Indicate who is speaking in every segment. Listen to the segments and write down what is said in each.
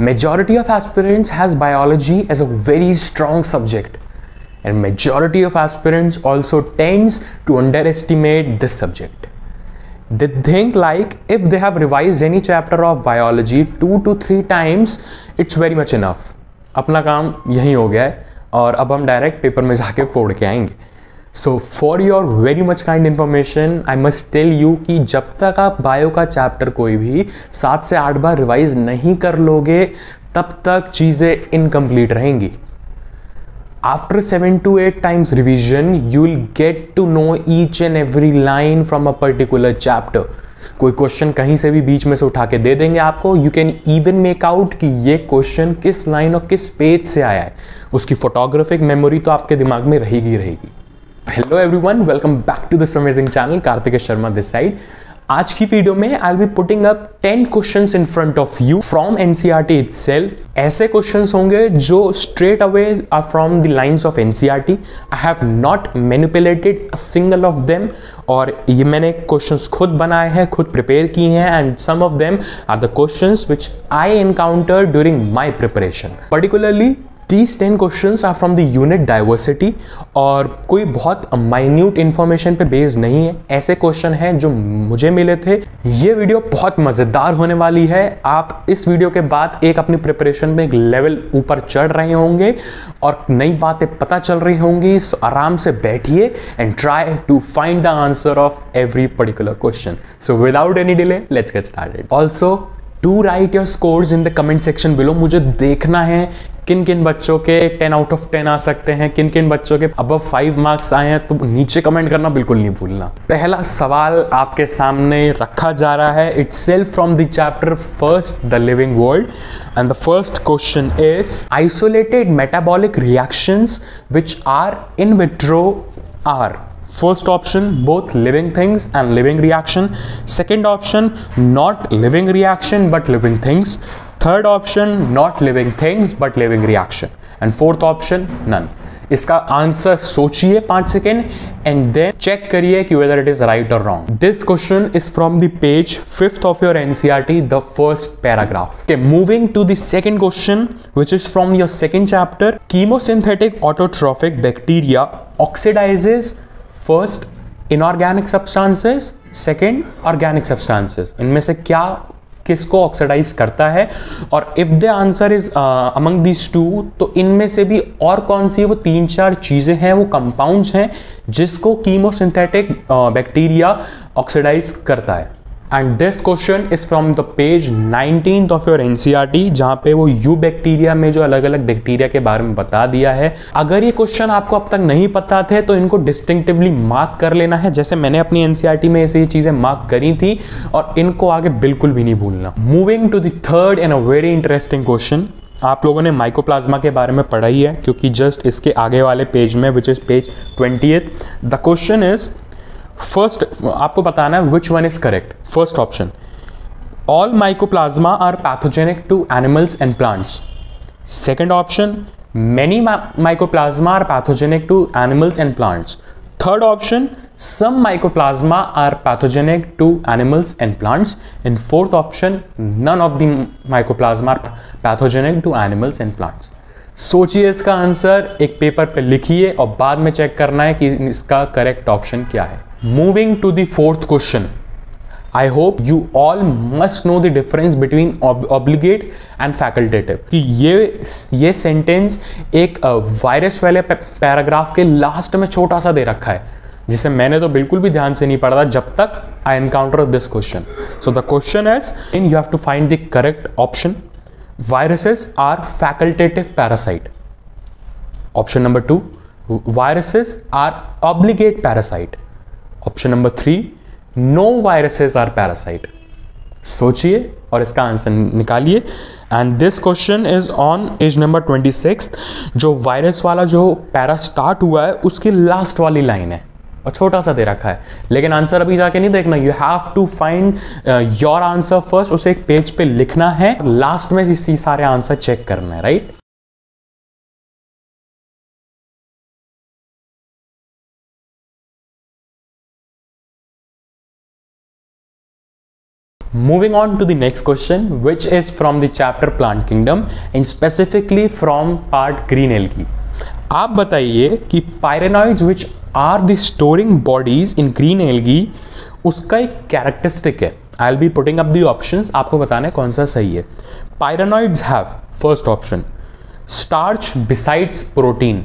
Speaker 1: Majority of aspirants has biology as a very strong subject, and majority of aspirants also tends to underestimate this subject. They think like if they have revised any chapter of biology 2 to 3 times, it's very much enough. अपना काम यही हो गया है और अब हम direct paper में जाके फोड़ के आएंगे. So for your very much kind information I must tell you कि जब तक आप बायो का चैप्टर कोई भी 7 से 8 बार रिवाइज नहीं कर लोगे तब तक चीज़ें इनकम्प्लीट रहेंगी. After 7 to 8 times revision, you'll get to know each and every line from a particular chapter. कोई क्वेश्चन कहीं से भी बीच में से उठा के दे देंगे आपको. You can even make out कि ये क्वेश्चन किस लाइन और किस पेज से आया है. उसकी फोटोग्राफिक मेमोरी तो आपके दिमाग में रहेगी रहेगी. Hello everyone, welcome back to this amazing channel. Kartik Sharma this side. आज की वीडियो में I will be putting up 10 questions in front of you from NCERT itself. ऐसे क्वेश्चंस होंगे जो straight away are from the lines of NCERT. I have not manipulated a single of them. और ये मैंने questions खुद बनाए हैं, खुद प्रिपेयर किए हैं, and some of them are the questions which I encountered during my preparation. Particularly These 10 questions are from the unit diversity और कोई बहुत माइन्यूट इंफॉर्मेशन पे बेस्ड नहीं है. ऐसे क्वेश्चन हैं जो मुझे मिले थे. ये वीडियो बहुत मज़ेदार होने वाली है. आप इस वीडियो के बाद एक अपनी प्रिपरेशन में एक लेवल ऊपर चढ़ रहे होंगे और नई बातें पता चल रही होंगी. सो आराम से बैठिए and try to find the answer of every particular question. So without any delay let's get started. Also to write your scores in the comment section below. मुझे देखना है किन किन बच्चों के 10 आउट ऑफ 10 आ सकते हैं, किन किन बच्चों के अबव 5 मार्क्स आए हैं. तो नीचे कमेंट करना बिल्कुल नहीं भूलना. पहला सवाल आपके सामने रखा जा रहा है. Itself from the chapter first the living world and the first question is isolated metabolic reactions which are in vitro are. First option, both living things and living reaction. Second option, not living reaction but living things. Third option, not living things but living reaction. And fourth option, none. इसका answer सोचिए 5 second and then check करिए कि whether it is right or wrong. This question is from the page 5th of your NCERT, the first paragraph. Okay, moving to the second question, which is from your second chapter. Chemosynthetic autotrophic bacteria oxidizes first inorganic substances, second organic substances. इनमें से क्या किसको oxidise करता है? और if the answer is among these two, तो इनमें से भी और कौन सी वो 3-4 चीजें हैं, वो कंपाउंड्स हैं जिसको कीमोसिंथेटिक बैक्टीरिया ऑक्सीडाइज करता है. And this question is from the page 19th of your NCERT, जहां पे वो यू बैक्टीरिया में जो अलग अलग बैक्टीरिया के बारे में बता दिया है. अगर ये क्वेश्चन आपको अब तक नहीं पता थे तो इनको डिस्टिंक्टिवली मार्क कर लेना है, जैसे मैंने अपनी एनसीईआरटी में ऐसी चीजें मार्क करी थी, और इनको आगे बिल्कुल भी नहीं भूलना. Moving to the third and a very interesting question. आप लोगों ने माइकोप्लाज्मा के बारे में पढ़ा ही है, क्योंकि जस्ट इसके आगे वाले पेज में, which is page 20th, the question is first, आपको बताना है which one is correct. First option, all mycoplasma are pathogenic to animals and plants. Second option, many mycoplasma are pathogenic to animals and plants. Third option, some mycoplasma are pathogenic to animals and plants. And fourth option, none of the mycoplasma are pathogenic to animals and plants. सोचिए इसका answer, एक paper पे लिखिए और बाद में check करना है कि इसका करेक्ट ऑप्शन क्या है. Moving to the fourth question. I hope you all must know the difference between obligate and facultative. कि ये सेंटेंस एक वायरस वाले पैराग्राफ के लास्ट में छोटा सा दे रखा है, जिसे मैंने तो बिल्कुल भी ध्यान से नहीं पढ़ा था जब तक I encounter this question. So the question is, you have to find the correct option. Viruses are facultative parasite. Option number 2, viruses are obligate parasite. Option number 3, no viruses are parasite. सोचिए और इसका answer निकालिए. And this question is on page number 26. जो virus वाला जो para start हुआ है उसकी लास्ट वाली लाइन है और छोटा सा दे रखा है, लेकिन आंसर अभी जाके नहीं देखना. You have to find your answer first. उसे एक पेज पे लिखना है, लास्ट में इसी सारे आंसर चेक करना है, right? Moving on to the next question, which is from the chapter Plant Kingdom and specifically from part Green Algae. आप बताइए कि pyrenoids which are the storing bodies in green algae, उसका एक characteristic है. I will be putting up the options, आपको बताना है कौन सा सही है. Pyrenoids have, first option, starch besides protein.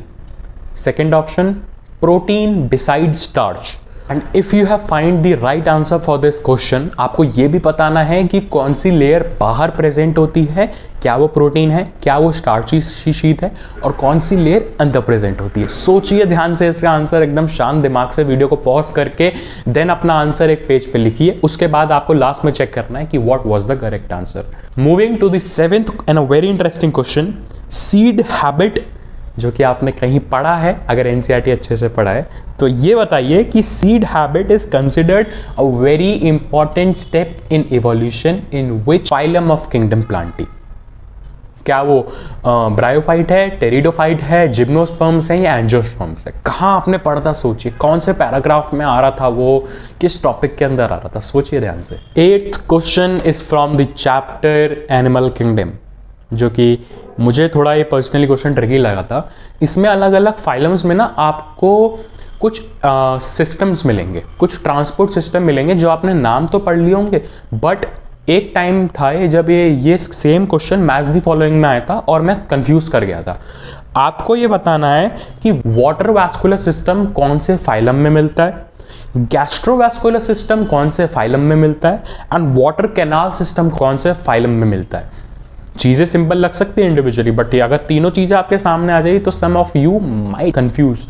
Speaker 1: Second option, protein besides starch. And if you have find the right answer for this question, आपको यह भी बताना है कि कौन सी लेयर बाहर प्रेजेंट होती है, क्या वो प्रोटीन है, क्या वो स्टार्ची शीट है, और कौन सी लेयर अंदर प्रेजेंट होती है. सोचिए ध्यान से इसका आंसर, एकदम शांत दिमाग से वीडियो को पॉज करके देन अपना आंसर एक पेज पे लिखिए. उसके बाद आपको लास्ट में चेक करना है कि what was the correct answer. Moving to the seventh and a very interesting question, seed habit, जो कि आपने कहीं पढ़ा है, अगर एनसीईआरटी अच्छे से पढ़ा है तो ये बताइए कि seed habit is considered a very important step in evolution in which phylum of kingdom Plantae. क्या वो ब्रायोफाइट है, टेरिडोफाइट है, जिम्नोस्पर्म्स है या एंजियोस्पर्म्स है? कहाँ आपने पढ़ा था? सोचिए कौन से पैराग्राफ में आ रहा था, वो किस टॉपिक के अंदर आ रहा था, सोचिए ध्यान से. Eighth question is from the chapter animal kingdom, जो कि मुझे थोड़ा ये पर्सनली क्वेश्चन ट्रिकी लगा था. इसमें अलग अलग फाइलम्स में ना आपको कुछ सिस्टम्स मिलेंगे, कुछ ट्रांसपोर्ट सिस्टम मिलेंगे जो आपने नाम तो पढ़ लिए होंगे, बट एक टाइम था जब ये same question match the following में आया था और मैं कंफ्यूज कर गया था. आपको ये बताना है कि वाटर वैस्कुलर सिस्टम कौन से फाइलम में मिलता है, गैस्ट्रोवैस्कुलर सिस्टम कौन से फाइलम में मिलता है, एंड वाटर कैनाल सिस्टम कौन से फाइलम में मिलता है. चीजें सिंपल लग सकती है इंडिविजुअली, बट अगर तीनों चीजें आपके सामने आ जाएगी तो सम ऑफ यू माइट कंफ्यूज.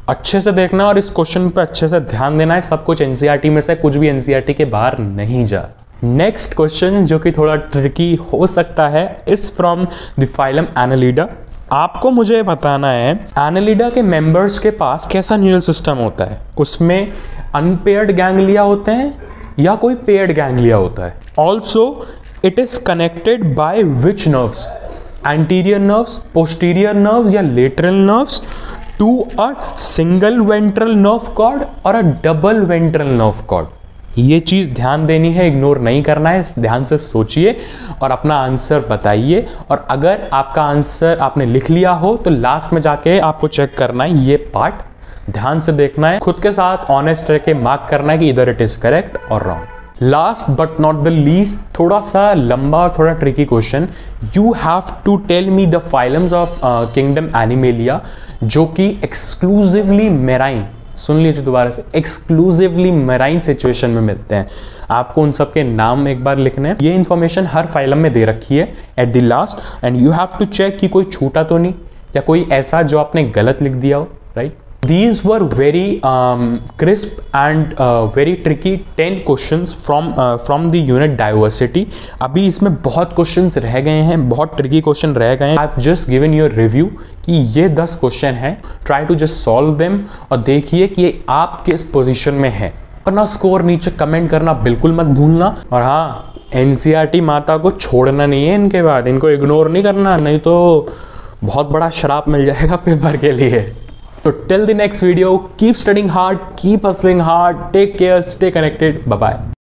Speaker 1: अच्छे से देखना और इस क्वेश्चन पे अच्छे से ध्यान देना है. सब कुछ एनसीईआरटी में से, कुछ भी एनसीईआरटी के बाहर नहीं जा. नेक्स्ट क्वेश्चन जो कि थोड़ा ट्रिकी हो सकता है, is from the phylum Annelida. आपको मुझे बताना है एनालिडा के मेंबर्स के पास कैसा न्यूरल सिस्टम होता है. उसमें अनपेयर्ड गैंग्लिया होते हैं या कोई पेयर्ड गैंग्लिया होता है. Also it is connected by which nerves, anterior nerves, posterior nerves या lateral nerves to a single ventral nerve cord और a double ventral nerve cord. ये चीज ध्यान देनी है, इग्नोर नहीं करना है. ध्यान से सोचिए और अपना आंसर बताइए. और अगर आपका आंसर आपने लिख लिया हो तो लास्ट में जाके आपको चेक करना है, ये पार्ट ध्यान से देखना है, खुद के साथ ऑनेस्ट रह के मार्क करना है कि इधर इट इज करेक्ट और wrong. Last but not the least, थोड़ा सा लंबा और थोड़ा tricky question. You have to tell me the phylums of kingdom animalia जो कि एक्सक्लूसिवली मेराइन, सुन लीजिए दोबारा से, एक्सक्लूसिवली मेराइन सिचुएशन में मिलते हैं. आपको उन सब के नाम एक बार लिखने हैं. ये इंफॉर्मेशन हर फाइलम में दे रखी है at the last, and you have to check कि कोई छूटा तो नहीं या कोई ऐसा जो आपने गलत लिख दिया हो. Right, these were very crisp and very tricky 10 questions from the unit diversity. अभी इसमें बहुत क्वेश्चंस रह गए हैं, बहुत ट्रिकी क्वेश्चन रह गए हैं. I've just given you a review कि ये 10 क्वेश्चन हैं. Try to just solve them और देखिए कि आप किस पोजीशन में है. अपना स्कोर नीचे कमेंट करना बिल्कुल मत भूलना. और हाँ, एनसीईआरटी माता को छोड़ना नहीं है इनके बाद, इनको इग्नोर नहीं करना, नहीं तो बहुत बड़ा श्राप मिल जाएगा पेपर के लिए. So till the next video, keep studying hard, keep hustling hard, take care, stay connected, bye bye.